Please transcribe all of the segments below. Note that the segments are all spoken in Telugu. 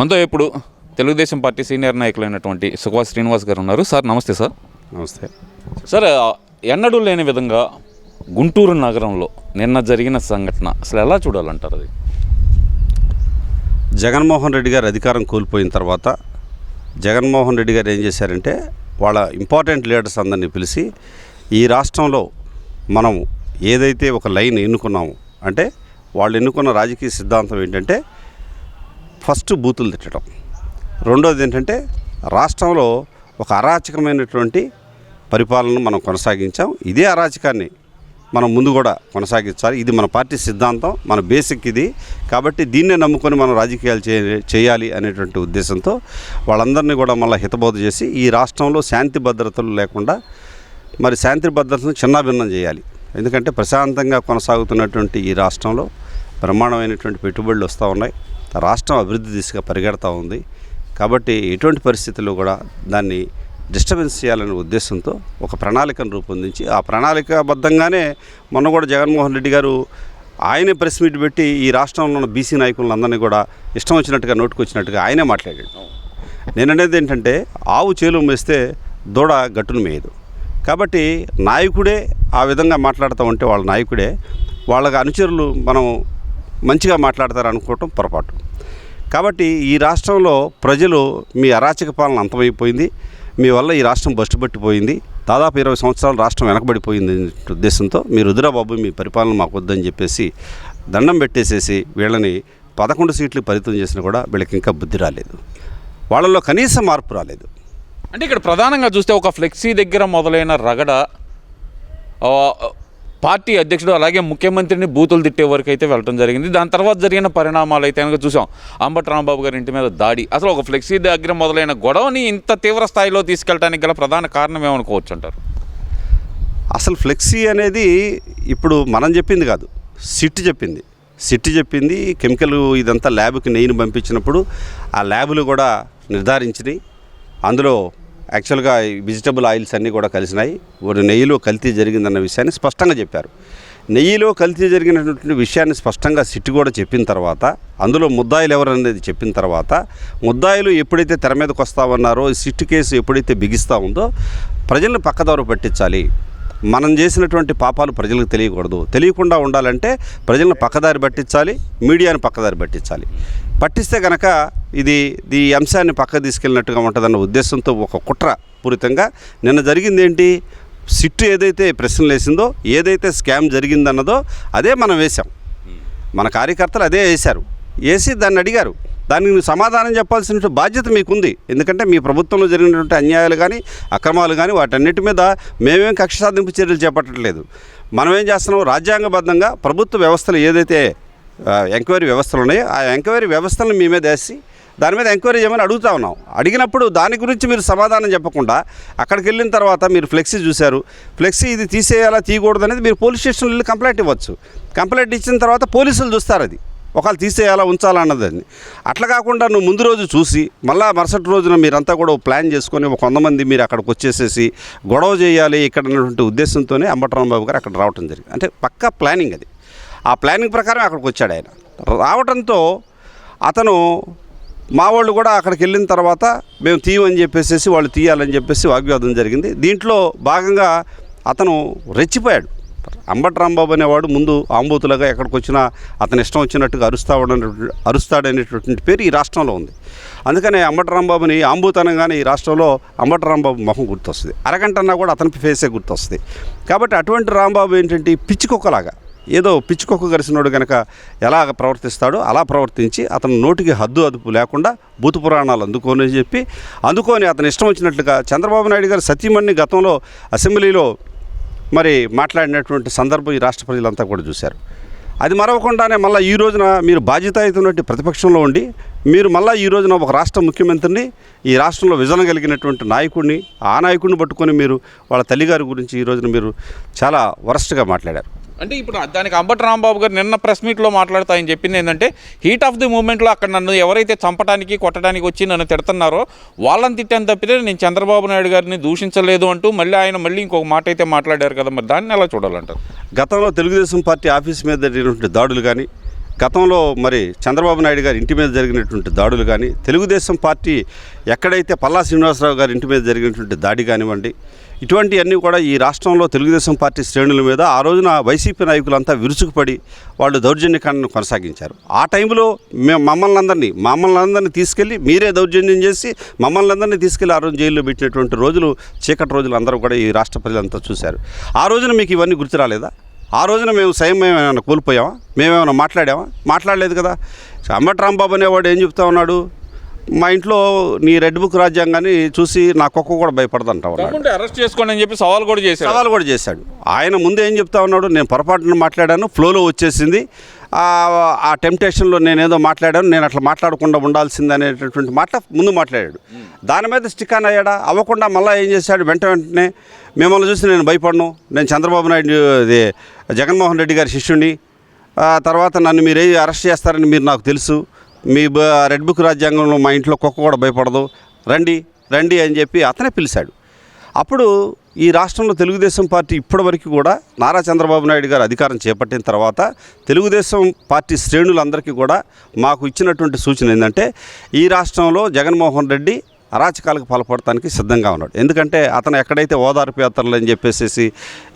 మనతో ఇప్పుడు తెలుగుదేశం పార్టీ సీనియర్ నాయకులైనటువంటి సుఖవాస్ శ్రీనివాస్ గారు ఉన్నారు. సార్ నమస్తే. సార్ నమస్తే సార్. ఎన్నడూ లేని విధంగా గుంటూరు నగరంలో నిన్న జరిగిన సంఘటన అసలు ఎలా చూడాలంటారు? అది జగన్మోహన్ రెడ్డి గారు అధికారం కోల్పోయిన తర్వాత జగన్మోహన్ రెడ్డి గారు ఏం చేశారంటే వాళ్ళ ఇంపార్టెంట్ లీడర్స్ అందరినీ పిలిచి ఈ రాష్ట్రంలో మనం ఏదైతే ఒక లైన్ ఎన్నుకున్నామో, అంటే వాళ్ళు ఎన్నుకున్న రాజకీయ సిద్ధాంతం ఏంటంటే ఫస్ట్ బూతులు తిట్టడం, రెండోది ఏంటంటే రాష్ట్రంలో ఒక అరాచకమైనటువంటి పరిపాలనను మనం కొనసాగించాం. ఇదే అరాచకాన్ని మనం ముందు కూడా కొనసాగించాలి. ఇది మన పార్టీ సిద్ధాంతం, మన బేసిక్ ఇది. కాబట్టి దీన్నే నమ్ముకొని మనం రాజకీయాలు చేయాలి అనేటువంటి ఉద్దేశంతో వాళ్ళందరినీ కూడా మళ్ళీ హితబోధ చేసి ఈ రాష్ట్రంలో శాంతి భద్రతలు లేకుండా మరి శాంతి భద్రతను చిన్నాభిన్నం చేయాలి. ఎందుకంటే ప్రశాంతంగా కొనసాగుతున్నటువంటి ఈ రాష్ట్రంలో బ్రహ్మాండమైనటువంటి పెట్టుబడులు వస్తూ ఉన్నాయి. రాష్ట్రం అభివృద్ధి దిశగా పరిగెడతా ఉంది. కాబట్టి ఎటువంటి పరిస్థితుల్లో కూడా దాన్ని డిస్టర్బెన్స్ చేయాలనే ఉద్దేశంతో ఒక ప్రణాళికను రూపొందించి ఆ ప్రణాళికాబద్ధంగానే మొన్న కూడా జగన్మోహన్ రెడ్డి గారు ఆయనే ప్రెస్ మీట్ పెట్టి ఈ రాష్ట్రంలో ఉన్న బీసీ నాయకులందరినీ కూడా ఇష్టం వచ్చినట్టుగా నోటుకొచ్చినట్టుగా ఆయనే మాట్లాడాడు. నేను అనేది ఏంటంటే ఆవు చేలు మేస్తే దూడ గట్టును మేయదు. కాబట్టి నాయకుడే ఆ విధంగా మాట్లాడుతూ ఉంటే వాళ్ళ నాయకుడే, వాళ్ళకి అనుచరులు మనం మంచిగా మాట్లాడతారు అనుకోవటం పొరపాటు. కాబట్టి ఈ రాష్ట్రంలో ప్రజలు మీ అరాచక పాలన అంతమైపోయింది, మీ వల్ల ఈ రాష్ట్రం బస్టుపట్టిపోయింది, దాదాపు 20 సంవత్సరాలు రాష్ట్రం వెనకబడిపోయింది ఉద్దేశంతో మీరు వద్దురాబాబు మీ పరిపాలన మాకు వద్దని చెప్పేసి దండం పెట్టేసేసి వీళ్ళని 11 సీట్లు పరిమితం చేసినా కూడా వీళ్ళకి ఇంకా బుద్ధి రాలేదు, వాళ్ళల్లో కనీస మార్పు రాలేదు. అంటే ఇక్కడ ప్రధానంగా చూస్తే ఒక ఫ్లెక్సీ దగ్గర మొదలైన రగడ పార్టీ అధ్యక్షుడు అలాగే ముఖ్యమంత్రిని బూతులు తిట్టే వరకు అయితే వెళ్ళడం జరిగింది. దాని తర్వాత జరిగిన పరిణామాలు అయితే కనుక చూసాం. అంబటి రాంబాబు గారి ఇంటి మీద దాడి, అసలు ఒక ఫ్లెక్సీ దగ్గర మొదలైన గొడవని ఇంత తీవ్ర స్థాయిలో తీసుకెళ్ళడానికి గల ప్రధాన కారణం ఏమనుకోవచ్చు అంటారు? అసలు ఫ్లెక్సీ అనేది ఇప్పుడు మనం చెప్పింది కాదు, సిట్ చెప్పింది. కెమికల్ ఇదంతా ల్యాబ్కి నెయ్యిని పంపించినప్పుడు ఆ ల్యాబులు కూడా నిర్ధారించినాయి. అందులో యాక్చువల్గా వెజిటబుల్ ఆయిల్స్ అన్నీ కూడా కలిసినాయి. నెయ్యిలో కల్తీ జరిగిందన్న విషయాన్ని స్పష్టంగా చెప్పారు. నెయ్యిలో కల్తీ జరిగినటువంటి విషయాన్ని స్పష్టంగా సిట్టు కూడా చెప్పిన తర్వాత, అందులో ముద్దాయిలు ఎవరనేది చెప్పిన తర్వాత, ముద్దాయిలు ఎప్పుడైతే తెర మీదకి వస్తామన్నారో సిట్టు కేసు ఎప్పుడైతే బిగిస్తూ ఉందో ప్రజలను పక్కదారు పట్టించాలి. మనం చేసినటువంటి పాపాలు ప్రజలకు తెలియకుండా ఉండాలంటే ప్రజలను పక్కదారి పట్టించాలి, మీడియాని పక్కదారి పట్టించాలి. పట్టిస్తే కనుక ఈ అంశాన్ని పక్క తీసుకెళ్ళినట్టుగా ఉంటుందన్న ఉద్దేశంతో ఒక కుట్ర పూరితంగా నిన్న జరిగింది ఏంటి, సిట్టు ఏదైతే ప్రశ్నలు వేసిందో, ఏదైతే స్కామ్ జరిగిందన్నదో అదే మనం వేశాం. మన కార్యకర్తలు అదే వేసి దాన్ని అడిగారు. దానికి సమాధానం చెప్పాల్సిన బాధ్యత మీకుంది. ఎందుకంటే మీ ప్రభుత్వంలో జరిగినటువంటి అన్యాయాలు కానీ అక్రమాలు కానీ వాటన్నిటి మీద మేమేం కక్ష సాధింపు చర్యలు చేపట్టట్లేదు. మనం ఏం చేస్తున్నాం, రాజ్యాంగబద్ధంగా ప్రభుత్వ వ్యవస్థలు ఏదైతే ఎంక్వైరీ వ్యవస్థలు ఉన్నాయో ఆ ఎంక్వైరీ వ్యవస్థలను మీ మీద వేసి దాని మీద ఎంక్వైరీ చేయమని అడుగుతా ఉన్నాం. అడిగినప్పుడు దాని గురించి మీరు సమాధానం చెప్పకుండా అక్కడికి వెళ్ళిన తర్వాత మీరు ఫ్లెక్సీ చూశారు, ఫ్లెక్సీ ఇది తీసేయాలా తీయకూడదు అనేది మీరు పోలీస్ స్టేషన్లో వెళ్ళి కంప్లైంట్ ఇవ్వచ్చు. కంప్లైంట్ ఇచ్చిన తర్వాత పోలీసులు చూస్తారు అది ఒకవేళ తీసేయాలా ఉంచాలా అన్నదని. అట్లా కాకుండా నువ్వు ముందు రోజు చూసి మళ్ళీ మరుసటి రోజున మీరంతా కూడా ప్లాన్ చేసుకొని ఒక 100 మంది మీరు అక్కడికి వచ్చేసేసి గొడవ చేయాలి ఇక్కడ అన్నటువంటి ఉద్దేశంతోనే అంబటి రాంబాబు గారు అక్కడ రావడం జరిగింది. అంటే పక్కా ప్లానింగ్ అది. ఆ ప్లానింగ్ ప్రకారం అక్కడికి వచ్చాడు ఆయన. రావడంతో అతను మా వాళ్ళు కూడా అక్కడికి వెళ్ళిన తర్వాత మేము తీయమని చెప్పేసి వాళ్ళు తీయాలని చెప్పేసి వాగ్వాదం జరిగింది. దీంట్లో భాగంగా అతను రెచ్చిపోయాడు. అంబటి రాంబాబు అనేవాడు ముందు ఆంబూతులుగా ఎక్కడికి వచ్చినా అతను ఇష్టం వచ్చినట్టుగా అరుస్తాడనేటువంటి పేరు ఈ రాష్ట్రంలో ఉంది. అందుకనే అంబటి రాంబాబుని ఆంబూతనంగానే ఈ రాష్ట్రంలో అంబటి రాంబాబు మొహం గుర్తొస్తుంది, అరగంటన్నా కూడా అతని ఫేసే గుర్తొస్తుంది. కాబట్టి అటువంటి రాంబాబు ఏంటంటే పిచ్చికొక్కలాగా ఏదో పిచ్చికొక్క గరిసినోడు కనుక ఎలా ప్రవర్తిస్తాడో అలా ప్రవర్తించి అతను నోటికి హద్దు అదుపు లేకుండా భూత పురాణాలు అందుకొని అతను ఇష్టం వచ్చినట్లుగా చంద్రబాబు నాయుడు గారు సతీమణిని గతంలో అసెంబ్లీలో మరి మాట్లాడినటువంటి సందర్భం ఈ రాష్ట్ర ప్రజలంతా కూడా చూశారు. అది మరవకుండానే మళ్ళీ ఈ రోజున మీరు బాధ్యతాయుతమైనటువంటి ప్రతిపక్షంలో ఉండి మీరు మళ్ళీ ఈ రోజున ఒక రాష్ట్ర ముఖ్యమంత్రిని, ఈ రాష్ట్రంలో విజన్ కలిగినటువంటి నాయకుడిని, ఆ నాయకుడిని పట్టుకొని మీరు వాళ్ళ తల్లిగారి గురించి ఈ రోజున మీరు చాలా వరస్ట్గా మాట్లాడారు. అంటే ఇప్పుడు దానికి అంబటి రాంబాబు గారు నిన్న ప్రెస్ మీట్లో మాట్లాడుతూ ఆయన చెప్పింది ఏంటంటే, హీట్ ఆఫ్ ది మూమెంట్లో అక్కడ నన్ను ఎవరైతే చంపడానికి కొట్టడానికి వచ్చి నన్ను తిడుతున్నారో వాళ్ళని తిట్టాను తప్పితే నేను చంద్రబాబు నాయుడు గారిని దూషించలేదు అంటూ మళ్ళీ ఇంకొక మాట అయితే మాట్లాడారు కదా. మరి దాన్ని ఎలా చూడాలంటారు? గతంలో తెలుగుదేశం పార్టీ ఆఫీస్ మీద జరిగినటువంటి దాడులు కానీ, గతంలో మరి చంద్రబాబు నాయుడు గారి ఇంటి మీద జరిగినటువంటి దాడులు కానీ, తెలుగుదేశం పార్టీ ఎక్కడైతే పల్లా శ్రీనివాసరావు గారి ఇంటి మీద జరిగినటువంటి దాడి కానివ్వండి, ఇటువంటివన్నీ కూడా ఈ రాష్ట్రంలో తెలుగుదేశం పార్టీ శ్రేణుల మీద ఆ రోజున వైసీపీ నాయకులంతా విరుచుకుపడి వాళ్ళు దౌర్జన్యకాండను కొనసాగించారు. ఆ టైంలో మమ్మల్ని అందరినీ తీసుకెళ్ళి మీరే దౌర్జన్యం చేసి మమ్మల్ని అందరినీ తీసుకెళ్ళి ఆ రోజు జైల్లో పెట్టినటువంటి రోజులు, చీకటి రోజులు అందరూ కూడా ఈ రాష్ట్ర ప్రజలంతా చూశారు. ఆ రోజున మీకు ఇవన్నీ గుర్తు రాలేదా? ఆ రోజున మేము ఏమైనా కోల్పోయామా? మేమేమైనా మాట్లాడలేదు కదా. అంబటి రాంబాబు అనేవాడు ఏం చెప్తా ఉన్నాడు, మా ఇంట్లో నీ రెడ్ బుక్ రాజ్యాంగాన్ని చూసి నా కుక్క కూడా భయపడదంటా ఉన్నాడు. అరెస్ట్ చేసుకోండి అని చెప్పి సవాల్ కూడా చేశాడు. ఆయన ముందు ఏం చెప్తా ఉన్నాడు, నేను పొరపాటున మాట్లాడాను, ఫ్లోలో వచ్చేసింది, ఆ టెంప్టేషన్లో నేనేదో మాట్లాడాను, నేను అట్లా మాట్లాడకుండా ఉండాల్సింది అనేటటువంటి మాట ముందు మాట్లాడాడు. దాని మీద స్టిక్ ఆన్ అయ్యాడా? అవ్వకుండా మళ్ళీ ఏం చేశాడు, వెంటనే మిమ్మల్ని చూసి నేను భయపడను, నేను చంద్రబాబు నాయుడు జగన్మోహన్ రెడ్డి గారి శిష్యుడిని, తర్వాత నన్ను మీరు అరెస్ట్ చేస్తారని మీరు నాకు తెలుసు, మీ రెడ్ బుక్ రాజ్యాంగంలో మా ఇంట్లో కుక్క కూడా భయపడదు, రండి అని చెప్పి అతనే పిలిచాడు. అప్పుడు ఈ రాష్ట్రంలో తెలుగుదేశం పార్టీ ఇప్పటివరకు కూడా నారా చంద్రబాబు నాయుడు గారు అధికారం చేపట్టిన తర్వాత తెలుగుదేశం పార్టీ శ్రేణులందరికీ కూడా మాకు ఇచ్చినటువంటి సూచన ఏంటంటే, ఈ రాష్ట్రంలో జగన్మోహన్ రెడ్డి అరాచకాలకు పాల్పడటానికి సిద్ధంగా ఉన్నాడు. ఎందుకంటే అతను ఎక్కడైతే ఓదార్పు యాత్రలు అని చెప్పేసి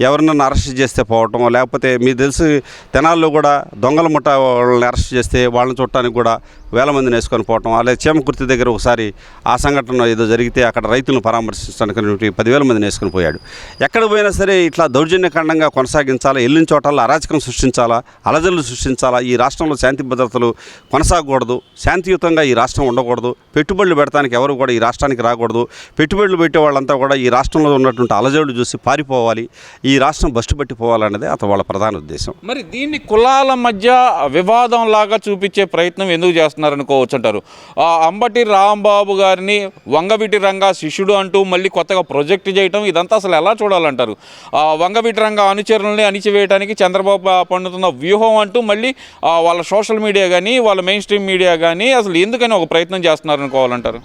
ఎవరినన్నా అరెస్ట్ చేస్తే పోవటం, లేకపోతే మీకు తెలిసి తెనాల్లో కూడా దొంగల ముఠ వాళ్ళని అరెస్ట్ చేస్తే వాళ్ళని చూడటానికి కూడా వేల మందిని వేసుకొని పోవటం, అలాగే చీమకుర్తి దగ్గర ఒకసారి ఆ సంఘటన ఏదో జరిగితే అక్కడ రైతులను పరామర్శించడానికి 10,000 మందిని వేసుకొని పోయాడు. ఎక్కడ పోయినా సరే ఇట్లా దౌర్జన్యకాండంగా కొనసాగించాలా, వెళ్ళిన చోటల్లో అరాచకం సృష్టించాలా, అలజడులు సృష్టించాలా, ఈ రాష్ట్రంలో శాంతి భద్రతలు కొనసాగకూడదు, శాంతియుతంగా ఈ రాష్ట్రం ఉండకూడదు, పెట్టుబడులు పెడతానికి ఎవరు కూడా ఈ రాష్ట్రానికి రాకూడదు, పెట్టుబడులు పెట్టే వాళ్ళంతా కూడా ఈ రాష్ట్రంలో ఉన్నటువంటి అలజడులు చూసి పారిపోవాలి, ఈ రాష్ట్రం బస్టు పట్టిపోవాలన్నదే అతను వాళ్ళ ప్రధాన ఉద్దేశం. మరి దీన్ని కులాల మధ్య వివాదం లాగా చూపించే ప్రయత్నం ఎందుకు చేస్తున్నారనుకోవచ్చు అంటారు? అంబటి రాంబాబు గారిని వంగవీటి రంగా శిష్యుడు అంటూ మళ్ళీ కొత్తగా ప్రొజెక్ట్ చేయటం, ఇదంతా అసలు ఎలా చూడాలంటారు? వంగవీటి రంగా అనుచరులని అణిచివేయడానికి చంద్రబాబు పన్నుతున్న వ్యూహం అంటూ మళ్ళీ వాళ్ళ సోషల్ మీడియా కానీ వాళ్ళ మెయిన్ స్ట్రీమ్ మీడియా కానీ అసలు ఎందుకని ఒక ప్రయత్నం చేస్తున్నారనుకోవాలంటారు?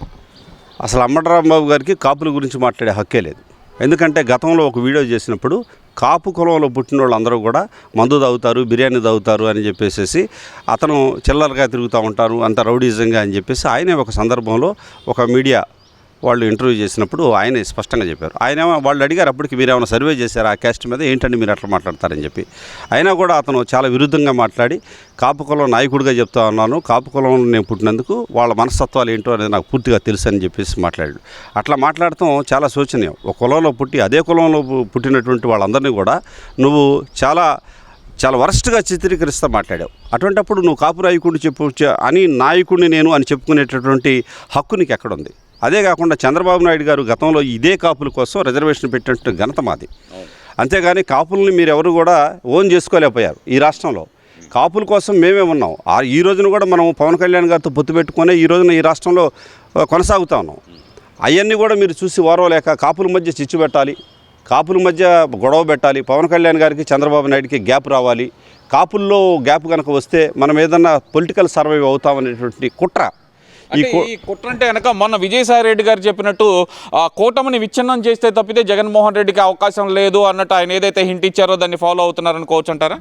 అసలు అంబటి రాంబాబు గారికి కాపుల గురించి మాట్లాడే హక్కే లేదు. ఎందుకంటే గతంలో ఒక వీడియో చేసినప్పుడు కాపు కులంలో పుట్టిన వాళ్ళందరూ కూడా మందు తాగుతారు, బిర్యానీ తాగుతారు అని చెప్పేసి అతను చిల్లరగా తిరుగుతూ ఉంటారు, అంత రౌడీజంగా అని చెప్పేసి ఆయనే ఒక సందర్భంలో ఒక మీడియా వాళ్ళు ఇంటర్వ్యూ చేసినప్పుడు ఆయనే స్పష్టంగా చెప్పారు. వాళ్ళు అడిగారు అప్పటికి, మీరు ఏమైనా సర్వే చేశారు ఆ క్యాస్ట్ మీద, ఏంటంటే మీరు అట్లా మాట్లాడతారని చెప్పి. అయినా కూడా అతను చాలా విరుద్ధంగా మాట్లాడి, కాపు కులం నాయకుడిగా చెప్తా ఉన్నాను, కాపు కులంలో నేను పుట్టినందుకు వాళ్ళ మనస్తత్వాలు ఏంటో అనేది నాకు పూర్తిగా తెలుసు అని చెప్పేసి మాట్లాడాడు. అట్లా మాట్లాడటం చాలా శోచనీయం. ఒక కులంలో పుట్టి అదే కులంలో పుట్టినటువంటి వాళ్ళందరినీ కూడా నువ్వు చాలా వరస్ట్గా చిత్రీకరిస్తూ మాట్లాడావు. అటువంటిప్పుడు నువ్వు కాపు నాయకుడిని నాయకుడిని నేను అని చెప్పుకునేటటువంటి హక్కు నీకు ఎక్కడుంది? అదే కాకుండా చంద్రబాబు నాయుడు గారు గతంలో ఇదే కాపుల కోసం రిజర్వేషన్ పెట్టినట్టు ఘనత మాది. అంతేగాని కాపుల్ని మీరు ఎవరు కూడా ఓన్ చేసుకోలేకపోయారు. ఈ రాష్ట్రంలో కాపుల కోసం మేమే ఉన్నాం. ఈ రోజున కూడా మనం పవన్ కళ్యాణ్ గారితో పొత్తు పెట్టుకునే ఈ రోజున ఈ రాష్ట్రంలో కొనసాగుతూ ఉన్నాం. అవన్నీ కూడా మీరు చూసి ఓరవలేక కాపుల మధ్య చిచ్చు పెట్టాలి, కాపుల మధ్య గొడవ పెట్టాలి, పవన్ కళ్యాణ్ గారికి చంద్రబాబు నాయుడికి గ్యాప్ రావాలి, కాపుల్లో గ్యాప్ కనుక వస్తే మనం ఏదన్నా పొలిటికల్ సర్వైవ్ అవుతామనేటువంటి కుట్ర. ఈ కుట్ర అంటే కనుక మొన్న విజయసాయి రెడ్డి గారు చెప్పినట్టు కూటమిని విచ్ఛిన్నం చేస్తే తప్పితే జగన్మోహన్ రెడ్డికి అవకాశం లేదు అన్నట్టు ఆయన ఏదైతే హింట్ ఇచ్చారో దాన్ని ఫాలో అవుతున్నారనుకోవచ్చు అంటారా?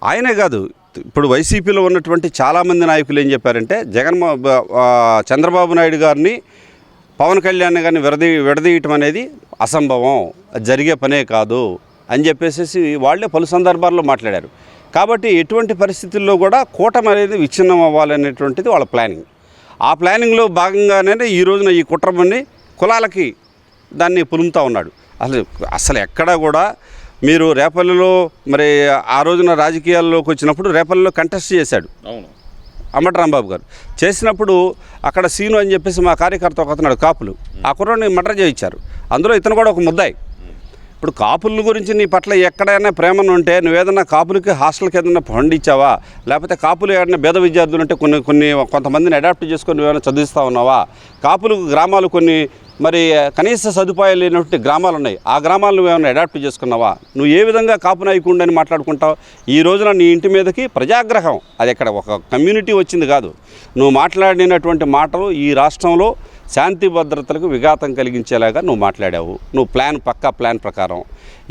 ఆయనే కాదు, ఇప్పుడు వైసీపీలో ఉన్నటువంటి చాలామంది నాయకులు ఏం చెప్పారంటే, చంద్రబాబు నాయుడు గారిని పవన్ కళ్యాణ్ గారిని విడదీయటం అనేది అసంభవం, జరిగే పనే కాదు అని చెప్పేసి వాళ్ళే పలు సందర్భాల్లో మాట్లాడారు. కాబట్టి ఎటువంటి పరిస్థితుల్లో కూడా కూటమి అనేది విచ్ఛిన్నం అవ్వాలనేటువంటిది వాళ్ళ ప్లానింగ్. ఆ ప్లానింగ్లో భాగంగానే ఈ రోజున ఈ కుట్రమని కులాలకి దాన్ని పులుముతూ ఉన్నాడు. అసలు ఎక్కడా కూడా మీరు రేపల్లిలో మరి ఆ రోజున రాజకీయాల్లోకి వచ్చినప్పుడు రేపల్లిలో కంటెస్ట్ చేశాడు అంబటి రాంబాబు గారు. చేసినప్పుడు అక్కడ సీను అని చెప్పేసి మా కార్యకర్త ఒక అతను కాపులు ఆ కుర్రని మర్డర్ చేయించారు. అందులో ఇతను కూడా ఒక ముద్దాయి. ఇప్పుడు కాపుల గురించి నీ పట్ల ఎక్కడైనా ప్రేమను ఉంటే నువ్వేదన్నా కాపులకి హాస్టల్కి ఏదైనా ఫండ్ ఇచ్చావా, లేకపోతే కాపులు ఏదైనా పేద విద్యార్థులు ఉంటే కొంతమందిని అడాప్ట్ చేసుకొని నువ్వేమైనా చదివిస్తూ ఉన్నావా? కాపులు గ్రామాలు కొన్ని మరి కనీస సదుపాయాలు లేనటువంటి గ్రామాలు ఉన్నాయి, ఆ గ్రామాలను నువ్వేమైనా అడాప్ట్ చేసుకున్నావా? నువ్వు ఏ విధంగా కాపు నాయకుడిని మాట్లాడుకుంటావు? ఈ రోజున నీ ఇంటి మీదకి ప్రజాగ్రహం, అది ఎక్కడ ఒక కమ్యూనిటీ వచ్చింది కాదు. నువ్వు మాట్లాడినటువంటి మాటలు ఈ రాష్ట్రంలో శాంతి భద్రతలకు విఘాతం కలిగించేలాగా నువ్వు మాట్లాడావు. నువ్వు పక్కా ప్లాన్ ప్రకారం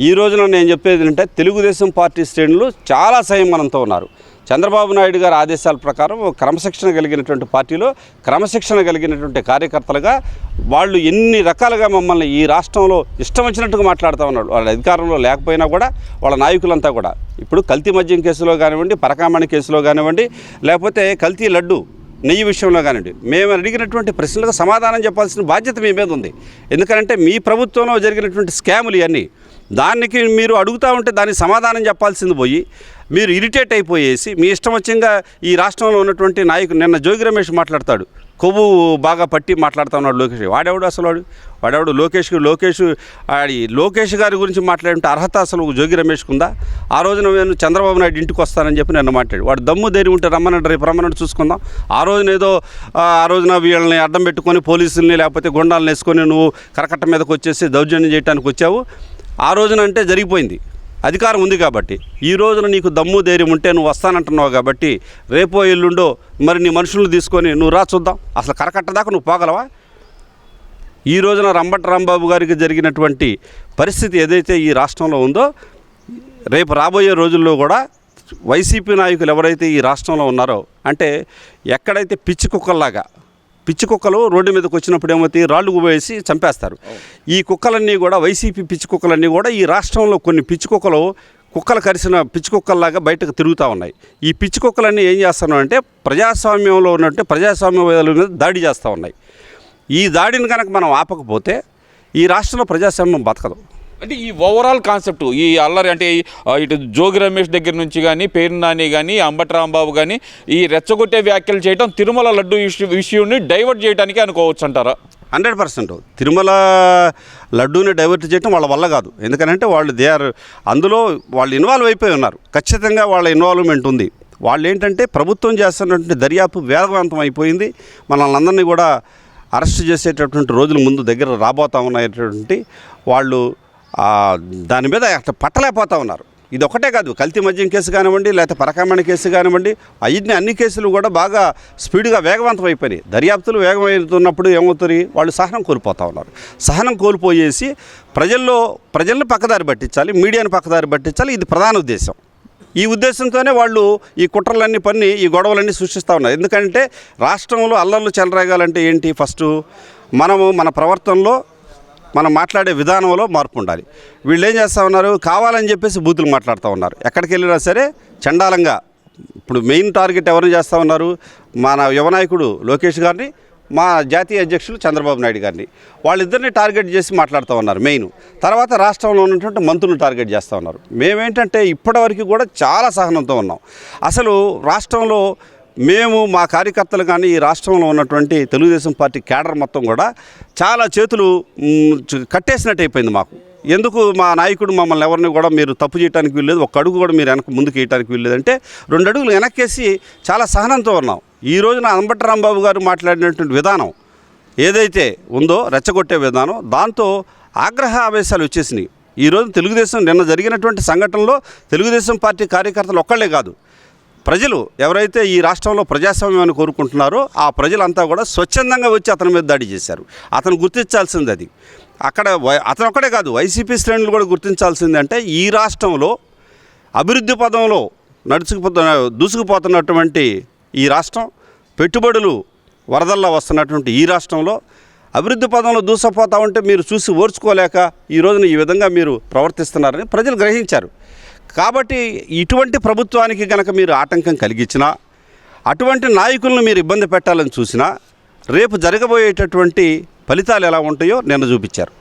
ఈ రోజున నేను చెప్పేది ఏంటంటే, తెలుగుదేశం పార్టీ శ్రేణులు చాలా సంయమనంతో ఉన్నారు. చంద్రబాబు నాయుడు గారి ఆదేశాల ప్రకారం క్రమశిక్షణ కలిగినటువంటి పార్టీలో క్రమశిక్షణ కలిగినటువంటి కార్యకర్తలుగా వాళ్ళు ఎన్ని రకాలుగా మమ్మల్ని ఈ రాష్ట్రంలో ఇష్టం వచ్చినట్టుగా మాట్లాడుతూ ఉన్నాడు. వాళ్ళ అధికారంలో లేకపోయినా కూడా వాళ్ళ నాయకులంతా కూడా ఇప్పుడు కల్తీ మద్యం కేసులో కానివ్వండి, పరకామణి కేసులో కానివ్వండి, లేకపోతే కల్తీ లడ్డు నెయ్యి విషయంలో కానివ్వండి, మేము అడిగినటువంటి ప్రశ్నలకు సమాధానం చెప్పాల్సిన బాధ్యత మీ మీద ఉంది. ఎందుకంటే మీ ప్రభుత్వంలో జరిగినటువంటి స్కాములు ఇవన్నీ, దానికి మీరు అడుగుతూ ఉంటే దానికి సమాధానం చెప్పాల్సింది పోయి మీరు ఇరిటేట్ అయిపోయేసి మీ ఇష్టం వచ్చింగా ఈ రాష్ట్రంలో ఉన్నటువంటి నాయకుడు నిన్న జోగి రమేష్ మాట్లాడతాడు, కొవ్వు బాగా పట్టి మాట్లాడుతూ ఉన్నాడు లోకేష్. వాడెవడు అసలు వాడెవడు లోకేష్ గారి గురించి మాట్లాడే అర్హత అసలు జోగి రమేష్కి ఉందా? ఆ రోజున నేను చంద్రబాబు నాయుడు ఇంటికి వస్తానని చెప్పి నిన్న మాట్లాడు. వాడు దమ్ము ధైర్యం ఉంటే రమ్మనంటే రేపు రమ్మనంటే చూసుకుందాం. ఆ రోజున వీళ్ళని అడ్డం పెట్టుకొని పోలీసుల్ని లేకపోతే గుండాలను వేసుకొని నువ్వు కరకట్ట మీదకి వచ్చేసి దౌర్జన్యం చేయడానికి వచ్చావు. ఆ రోజున అంటే జరిగిపోయింది, అధికారం ఉంది కాబట్టి. ఈ రోజున నీకు దమ్ము ధైర్యం ఉంటే నువ్వు వస్తానంటున్నావు కాబట్టి రేపో ఎల్లుండో మరి నీ మనుషులను తీసుకొని నువ్వు రా చూద్దాం. అసలు కరకట్ట దాకా నువ్వు పోగలవా? ఈ రోజున రంబటి రాంబాబు గారికి జరిగినటువంటి పరిస్థితి ఏదైతే ఈ రాష్ట్రంలో ఉందో, రేపు రాబోయే రోజుల్లో కూడా వైసీపీ నాయకులు ఎవరైతే ఈ రాష్ట్రంలో ఉన్నారో, అంటే ఎక్కడైతే పిచ్చి కుక్కలు రోడ్డు మీదకి వచ్చినప్పుడు ఏమవుతాయి, రాళ్ళు వేసి చంపేస్తారు. ఈ కుక్కలన్నీ కూడా వైసీపీ పిచ్చి కుక్కలన్నీ కూడా ఈ రాష్ట్రంలో కొన్ని పిచ్చి కుక్కలు కరిసిన పిచ్చి కుక్కల్లాగా బయటకు తిరుగుతూ ఉన్నాయి. ఈ పిచ్చి కుక్కలన్నీ ఏం చేస్తున్నాయి అంటే ప్రజాస్వామ్యంలో ఉన్నట్టు ప్రజాస్వామ్యవాదుల మీద దాడి చేస్తూ ఉన్నాయి. ఈ దాడిని కనుక మనం ఆపకపోతే ఈ రాష్ట్రంలో ప్రజాస్వామ్యం బతకదు. అంటే ఈ ఓవరాల్ కాన్సెప్ట్ ఈ అల్లరి అంటే ఇటు జోగి రమేష్ దగ్గర నుంచి కానీ, పేరు నాని కానీ, అంబటి రాంబాబు కానీ ఈ రెచ్చగొట్టే వ్యాఖ్యలు చేయడం తిరుమల లడ్డు ఇష్యూని డైవర్ట్ చేయడానికి అనుకోవచ్చు అంటారా? 100%. తిరుమల లడ్డూని డైవర్ట్ చేయడం వాళ్ళ వల్ల కాదు. ఎందుకంటే వాళ్ళు అందులో వాళ్ళు ఇన్వాల్వ్ అయిపోయి ఉన్నారు. ఖచ్చితంగా వాళ్ళ ఇన్వాల్వ్మెంట్ ఉంది. వాళ్ళు ఏంటంటే ప్రభుత్వం చేస్తున్నటువంటి దర్యాప్తు వేగవంతం అయిపోయింది. మనల్ని అందరినీ కూడా అరెస్ట్ చేసేటటువంటి రోజుల ముందు దగ్గర రాబోతా ఉన్నటువంటి వాళ్ళు దాని మీద అట్లా పట్టలేకపోతూ ఉన్నారు. ఇది ఒకటే కాదు, కల్తీ మద్యం కేసు కానివ్వండి, లేకపోతే పరకామణి కేసు కానివ్వండి, అన్ని కేసులు కూడా బాగా స్పీడ్గా వేగవంతం అయిపోయినాయి. దర్యాప్తులు వేగమవుతున్నప్పుడు ఏమవుతుంది, వాళ్ళు సహనం కోల్పోతూ ఉన్నారు. సహనం కోల్పోయేసి ప్రజల్ని పక్కదారి పట్టించాలి, మీడియాని పక్కదారి పట్టించాలి. ఇది ప్రధాన ఉద్దేశం. ఈ ఉద్దేశంతోనే వాళ్ళు ఈ కుట్రలన్నీ పన్ని ఈ గొడవలన్నీ సృష్టిస్తూ ఉన్నారు. ఎందుకంటే రాష్ట్రంలో అల్లర్లు చెలరేగాలంటే ఏంటి, ఫస్ట్ మన ప్రవర్తనలో మనం మాట్లాడే విధానంలో మార్పు ఉండాలి. వీళ్ళు ఏం చేస్తూ ఉన్నారు, కావాలని చెప్పేసి బూతులు మాట్లాడుతూ ఉన్నారు. ఎక్కడికి వెళ్ళినా సరే చండాలంగా. ఇప్పుడు మెయిన్ టార్గెట్ ఎవరిని చేస్తూ ఉన్నారు, మన యువనాయకుడు లోకేష్ గారిని, మా జాతీయ అధ్యక్షులు చంద్రబాబు నాయుడు గారిని, వాళ్ళిద్దరిని టార్గెట్ చేసి మాట్లాడుతూ ఉన్నారు మెయిన్. తర్వాత రాష్ట్రంలో ఉన్నటువంటి మంత్రులను టార్గెట్ చేస్తూ ఉన్నారు. మేమేంటంటే ఇప్పటివరకు కూడా చాలా సహనంతో ఉన్నాం. అసలు రాష్ట్రంలో మా కార్యకర్తలు కానీ ఈ రాష్ట్రంలో ఉన్నటువంటి తెలుగుదేశం పార్టీ క్యాడర్ మొత్తం కూడా చాలా చేతులు కట్టేసినట్టు అయిపోయింది మాకు. ఎందుకు మా నాయకుడు మమ్మల్ని ఎవరిని కూడా మీరు తప్పు చేయడానికి వీల్లేదు, ఒక్క అడుగు కూడా మీరు ముందుకు వేయడానికి వీల్లేదంటే 2 అడుగులు వెనక్కేసి చాలా సహనంతో ఉన్నాం. ఈ రోజున అంబటి రాంబాబు గారు మాట్లాడినటువంటి విధానం ఏదైతే ఉందో, రెచ్చగొట్టే విధానం, దాంతో ఆగ్రహ ఆవేశాలు వచ్చేసినాయి. ఈరోజు నిన్న జరిగినటువంటి సంఘటనలో తెలుగుదేశం పార్టీ కార్యకర్తలు ఒక్కళ్ళే కాదు, ప్రజలు ఎవరైతే ఈ రాష్ట్రంలో ప్రజాస్వామ్యాన్ని కోరుకుంటున్నారో ఆ ప్రజలంతా కూడా స్వచ్ఛందంగా వచ్చి అతని మీద దాడి చేశారు. అతను గుర్తించాల్సింది అది. అతను ఒక్కడే కాదు, వైసీపీ శ్రేణులు కూడా గుర్తించాల్సింది. అంటే ఈ రాష్ట్రంలో అభివృద్ధి పదంలో దూసుకుపోతున్నటువంటి ఈ రాష్ట్రం, పెట్టుబడులు వరదల్లో వస్తున్నటువంటి ఈ రాష్ట్రంలో అభివృద్ధి పదంలో దూసుకుపోతా ఉంటే మీరు చూసి ఓర్చుకోలేక ఈ రోజున ఈ విధంగా మీరు ప్రవర్తిస్తున్నారని ప్రజలు గ్రహించారు. కాబట్టి ఇటువంటి ప్రభుత్వానికి కనుక మీరు ఆటంకం కలిగించినా, అటువంటి నాయకులను మీరు ఇబ్బంది పెట్టాలని చూసినా రేపు జరగబోయేటటువంటి ఫలితాలు ఎలా ఉంటాయో నిన్న చూపించారు.